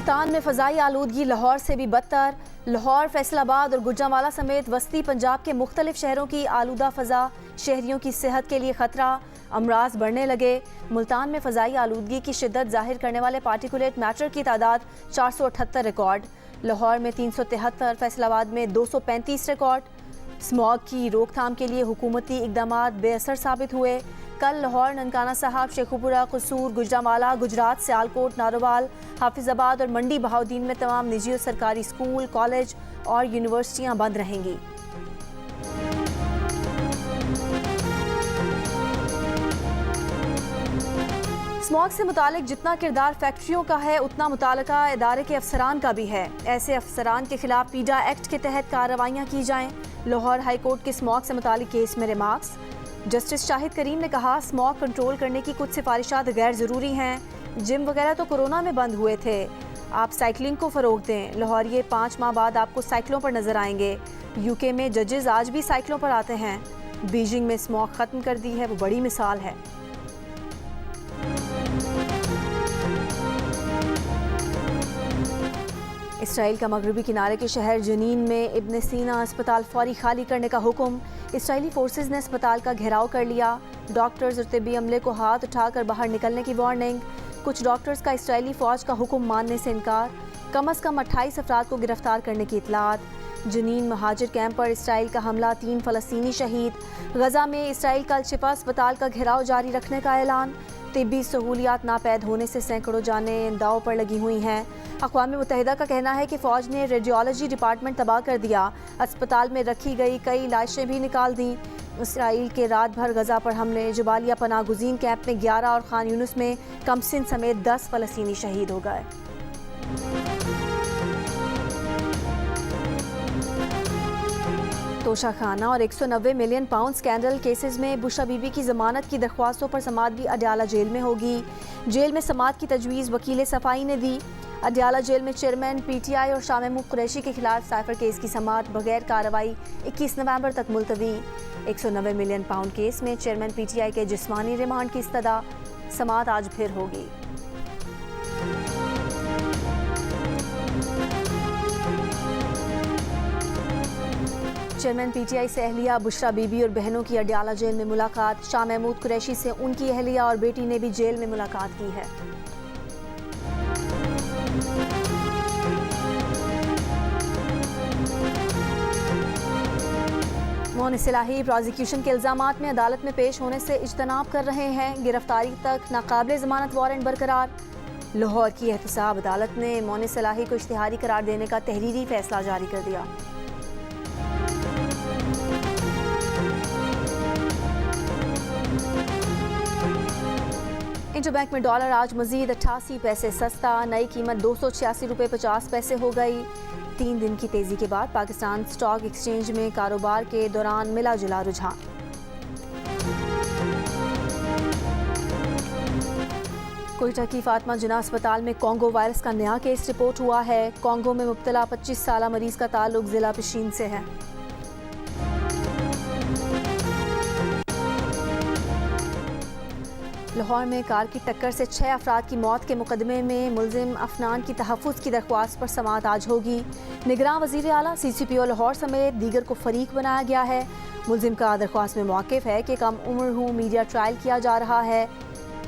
मुल्तान में फ़ज़ाई आलूदगी लाहौर से भी बदतर। लाहौर, फैसलाबाद और गुजरांवाला समेत वस्ती पंजाब के मुख्तलिफ शहरों की आलूदा फ़ज़ा शहरियों की सेहत के लिए ख़तरा। अमराज बढ़ने लगे। मुल्तान में फ़ज़ाई आलूदगी की शिद्दत ज़ाहिर करने वाले पार्टिकुलेट मैटर की तादाद 478 रिकॉर्ड। लाहौर में 373, फैसलाबाद में 235 रिकॉर्ड। स्मॉग की रोकथाम के लिए हुकूमती इक़दामात बेअसर साबित हुए। कल लाहौर, ननकाना साहब, शेखुपुरा, कसूर, गुजरांवाला, गुजरात, सियालकोट, नारोवाल, हाफिजाबाद और मंडी बहाउद्दीन में तमाम निजी और सरकारी स्कूल, कॉलेज और यूनिवर्सिटियाँ बंद रहेंगी। स्मॉग से मुतालिक जितना किरदार फैक्ट्रियों का है उतना मुताल्लिका इदारे के अफसरान का भी है। ऐसे अफसरान के खिलाफ पीडा एक्ट के तहत कार्रवाइयाँ की जाएँ। लाहौर हाई कोर्ट के स्मॉग से मुतालिक केस में रिमार्क्स। जस्टिस शाहिद करीम ने कहा, स्मॉग कंट्रोल करने की कुछ सिफारिशात गैर ज़रूरी हैं। जिम वगैरह तो कोरोना में बंद हुए थे। आप साइकिलिंग को फ़रोग दें। लाहौरिये 5 माह बाद आपको साइकिलों पर नज़र आएंगे। यूके में जजेस आज भी साइकिलों पर आते हैं। बीजिंग में स्मॉग ख़त्म कर दी है, वो बड़ी मिसाल है। इसराइल का मगरबी किनारे के शहर जनीन में इब्न सीना अस्पताल फौरी खाली करने का हुक्म। इसराइली फोर्सेस ने अस्पताल का घेराव कर लिया। डॉक्टर्स और तिब्बी अमले को हाथ उठाकर बाहर निकलने की वार्निंग। कुछ डॉक्टर्स का इसराइली फ़ौज का हुक्म मानने से इनकार। कम अज़ कम 28 अफराद को गिरफ्तार करने की इतलात। जनीन महाजिर कैंप पर इसराइल का हमला, 3 फ़लस्तीनी शहीद। गज़ा में इसराइल का शिफा अस्पताल का घेराव जारी रखने का ऐलान। तिब्बी सहूलियात नापैद होने से सैकड़ों जानें दाव पर लगी हुई हैं। अक़वाम मुत्तहिदा का कहना है कि फ़ौज ने रेडियोलॉजी डिपार्टमेंट तबाह कर दिया। अस्पताल में रखी गई कई लाशें भी निकाल दी। इसराइल के रात भर गज़ा पर हमले। जबालिया पनाह गुज़ीन कैंप में 11 और खान यूनुस में कमसिन समेत 10 फ़लस्तीनी शहीद हो गए। तोशाखाना और 190 मिलियन पाउंड स्कैंडल केसेस में बुशरा बीबी की जमानत की दरख्वास्तों पर समात भी अडयाला जेल में होगी। जेल में समात की तजवीज़ वकील सफ़ाई ने दी। अडयाला जेल में चेयरमैन PTI और शाह महमूद कुरैशी के खिलाफ साइफर केस की समात बगैर कार्रवाई 21 नवंबर तक मुलतवी। 190 मिलियन पाउंड केस में चेयरमैन PTI के जिस्मानी रिमांड की इस्तदा। समात आज फिर होगी। चेयरमैन PTI से अहलिया बुशरा बीबी और बहनों की अडयाला जेल में मुलाकात। शाह महमूद कुरैशी से उनकी अहलिया और बेटी ने भी जेल में मुलाकात की है। मोहन सिलाही प्रोसिक्यूशन के इल्ज़ामात में अदालत में पेश होने से इज्तनाब कर रहे हैं। गिरफ्तारी तक नाकाबिले ज़मानत वारंट बरकरार। लाहौर की एहतसाब अदालत ने मोहन सिलाही को इश्तिहारी करार देने का तहरीरी फैसला जारी कर दिया। इंटरबैंक में डॉलर आज मजीद 88 पैसे सस्ता। नई कीमत 286 रुपये 50 पैसे हो गई। 3 दिन की तेजी के बाद पाकिस्तान स्टॉक एक्सचेंज में कारोबार के दौरान मिला जुला रुझान। कोयटा की फातिमा जिन्ना अस्पताल में कोंगो वायरस का नया केस रिपोर्ट हुआ है। कोंगो में मुब्तला 25 साला मरीज का ताल्लुक जिला पिशीन से है। लाहौर में कार की टक्कर से 6 अफराद की मौत के मुकदमे में मुलजिम अफनान की तहफ़्फ़ुज़ की दरख्वास्त पर समात आज होगी। निगरान वज़ीर आला CCPO लाहौर समेत दीगर को फ़रीक बनाया गया है। मुलजिम का दरख्वास्त में मौक़िफ़ है कि कम उम्र हूँ, मीडिया ट्रायल किया जा रहा है।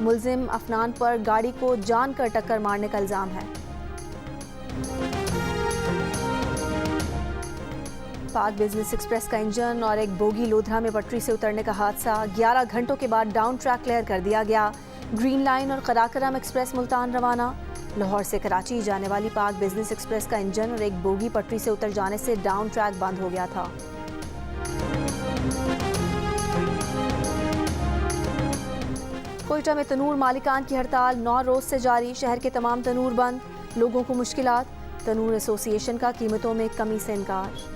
मुलजिम अफनान पर गाड़ी को जानकर टक्कर मारने का इल्ज़ाम है। पाक बिजनेस एक्सप्रेस का इंजन और एक बोगी लोधरा में पटरी से उतरने का हादसा। 11 घंटों के बाद डाउन ट्रैक क्लियर कर दिया गया। ग्रीन लाइन और कराकरम एक्सप्रेस मुल्तान रवाना। लाहौर से कराची जाने वाली पाक बिजनेस एक्सप्रेस का इंजन और एक बोगी पटरी से उतर जाने से डाउन ट्रैक बंद हो गया था। कोयटा में तनूर मालिकान की हड़ताल 9 रोज से जारी। शहर के तमाम तनूर बंद। लोगों को मुश्किलात। तनूर एसोसिएशन का कीमतों में कमी से इनकार।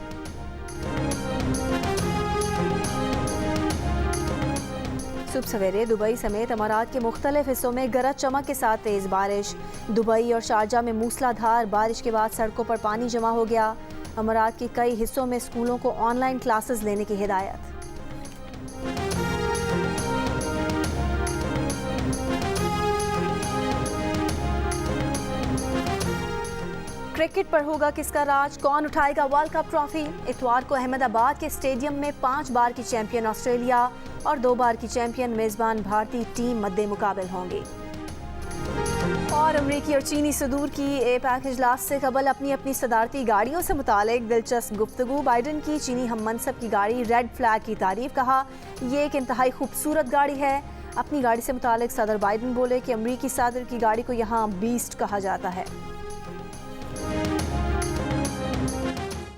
सुबह सवेरे दुबई समेत अमारात के मुख्तलिफ हिस्सों में गरज चमक के साथ तेज़ बारिश। दुबई और शारजा में मूसलाधार बारिश के बाद सड़कों पर पानी जमा हो गया। अमारात के कई हिस्सों में स्कूलों को ऑनलाइन क्लासेस लेने की हिदायत। क्रिकेट पर होगा किसका राज, कौन उठाएगा वर्ल्ड कप ट्रॉफी। इतवार को अहमदाबाद के स्टेडियम में 5 बार की चैंपियन ऑस्ट्रेलिया और 2 बार की चैंपियन मेजबान भारतीय टीम मद्दे मुकाबिल होंगी। और अमरीकी और चीनी सदूर की ए-पैक इजलास से कबल अपनी अपनी सदारती गाड़ियों से मुतालिक दिलचस्प गुफ्तगू। बाइडन की चीनी हम मनसब की गाड़ी रेड फ्लैग की तारीफ, कहा ये एक इंतहाई खूबसूरत गाड़ी है। अपनी गाड़ी से मुतालिक सदर बाइडन बोले कि अमरीकी सदर की गाड़ी को यहाँ बीस्ट कहा जाता है।